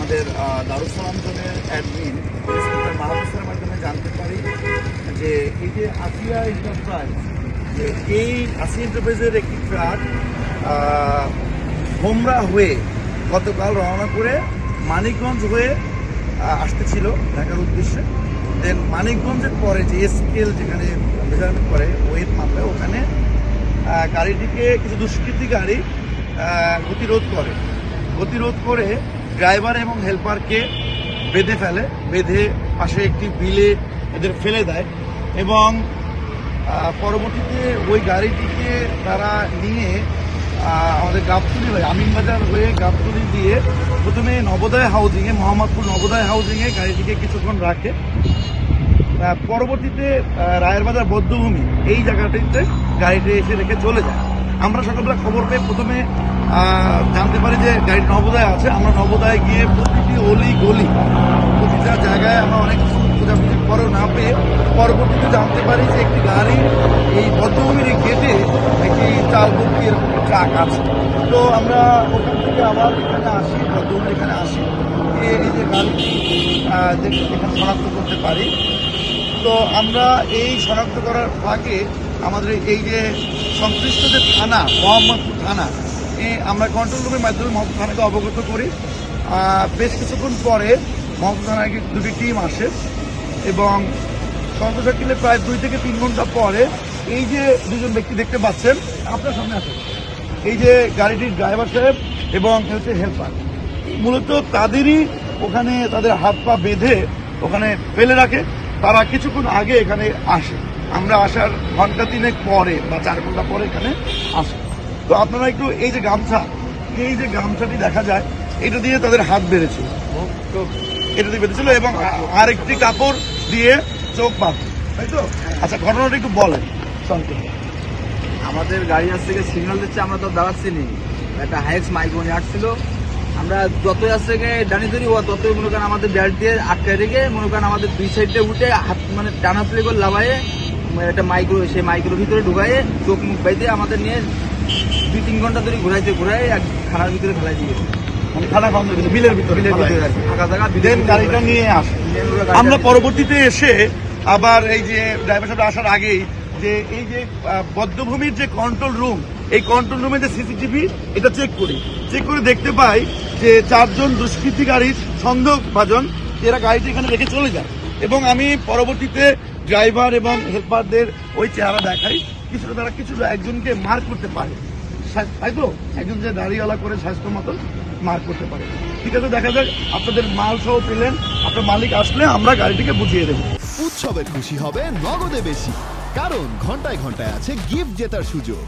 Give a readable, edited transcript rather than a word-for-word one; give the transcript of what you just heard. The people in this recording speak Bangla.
আমাদের দারুস সালাম জোনের অ্যাডমিন ইন্সপেক্টর মাহবুবের মাধ্যমে জানতে পারি যে এই যে আসিয়া এন্টারপ্রাইজ, যে এই আসিয়া এন্টারপ্রাইজের একটি ট্রাক হোমরা হয়ে গতকাল রওনা করে মানিকগঞ্জ হয়ে আসতেছিল ঢাকার উদ্দেশ্যে। দেন মানিকগঞ্জের পরে যে স্কেল যেখানে মেজারমেন্ট করে ওয়েট মাপে, ওখানে গাড়িটিকে কিছু দুষ্কৃতী গাড়ি গতিরোধ করে ড্রাইভার এবং হেল্পারকে বেঁধে ফেলে, বেঁধে পাশে একটি বিলে এদের ফেলে দেয় এবং পরবর্তীতে ওই গাড়িটিকে তারা নিয়ে আমাদের গাবতলী হয়ে আমিনবাজার হয়ে গাবতলী দিয়ে প্রথমে নবোদয় হাউজিংয়ে, মোহাম্মদপুর নবোদয় হাউজিংয়ে গাড়িটিকে কিছুক্ষণ রাখে। পরবর্তীতে রায়েরবাজার বৌদ্ধভূমি এই জায়গাটিতে গাড়িটি এসে রেখে চলে যায়। আমরা সকালবেলা খবর পেয়ে প্রথমে জানতে পারি যে গাড়িটি নবোদয় আছে। আমরা নবোদয়ে গিয়ে প্রতিটি অলি গলি প্রতিটা জায়গায় আমরা অনেক কিছু খোঁজাখুঁজি পরেও না পেয়ে পরবর্তীতে জানতে পারি যে একটি গাড়ি এই বৌদ্ধভূমির গেটে একটি 4 বগি এরকম ট্রাক আছে। তো আমরা ওখান থেকে আবার এখানে আসি, বৌদ্ধভূমির এখানে আসি, এই যে গাড়িটি এখানে শনাক্ত করতে পারি। তো আমরা এই শনাক্ত করার ফাঁকে আমাদের এই যে সংশ্লিষ্ট যে থানা মোহাম্মদপুর থানা, আমরা কন্ট্রোল রুমের মাধ্যমে মোহাম্মদপুর থানাকে অবগত করি। বেশ কিছুক্ষণ পরে মোহাম্মদপুর থানায় দুটি টিম আসে এবং সংঘর্ষে প্রায় 2 থেকে 3 ঘন্টা পরে এই যে দুজন ব্যক্তি দেখতে পাচ্ছেন আপনার সামনে আছে, এই যে গাড়িটির ড্রাইভার সাহেব এবং হচ্ছে হেল্পার, মূলত তাদেরই ওখানে তাদের হাত পা বেঁধে ওখানে ফেলে রাখে। তারা কিছুক্ষণ আগে এখানে আসে, আমরা আসার ঘন্টা 3 পরে বা 4 ঘন্টা পরে এখানে আসে। তো আপনারা একটু এই যে গামছাটি দেখা যায়, এটা দিয়ে তাদের হাত বেঁধেছিল, এটা দিয়ে বেঁধেছিল এবং আরেকটি কাপড় দিয়ে চোখ বাঁধ, তাই তো? আচ্ছা, ঘটনাটা একটু বলেন। আমাদের গাড়ি আসছে থেকে সিগন্যাল দিচ্ছে, আমরা তো দাঁড়াচ্ছি নি, একটা হাইক্স মাইক্রো নিয়ে আসছিল। আমরা যতই আসছে ডানি ধরি ততই মনে করেন আমাদের বেল্ট দিয়ে আটকায় রেখে মনে করেন আমাদের 2 সাইডে উঠে হাত মানে টানা তুলে করে লাভায়ে একটা মাইক্রো, সেই মাইক্রোর ভিতরে ঢুকাইয়ে চোখ মুখ বাইতে আমাদের নিয়ে 2-3 ঘন্টা ধরে ঘুরাই এক থানার ভিতরে ফেলাই দিয়ে, মানে থানা বন্ধ করে বিলের ভিতরে ফাঁকা জায়গা গাড়িটা নিয়ে আসে। আমরা পরবর্তীতে এসে আবার এই যে ড্রাইভার সাহেব আসার আগেই যে এই যে বদ্ধভূমির যে কন্ট্রোল রুম, এই কন্ট্রোল রুমে যে সিসিটিভি এটা চেক করে দেখতে পাই যে 4 জন দুষ্কৃতিকারীর সন্দেহভাজন এরা গাড়িটি এখানে রেখে চলে যায় এবং আমি পরবর্তীতে ড্রাইভার এবং হেল্পারদের ওই চেহারা দেখাই, কিছুটা তারা একজনকে মার্ক করতে পারে, তাই তো? একজন যে দাড়িওয়ালা করে স্বাস্থ্য মতন মার্ক করতে পারে। ঠিক আছে, দেখা যাক। আপনাদের মাল সহ পেলেন, আপনার মালিক আসলে আমরা গাড়িটিকে বুঝিয়ে দেবো। উৎসবের খুশি হবে নগদে বেশি, কারণ ঘন্টায় ঘন্টায় আছে গিফট জেতার সুযোগ।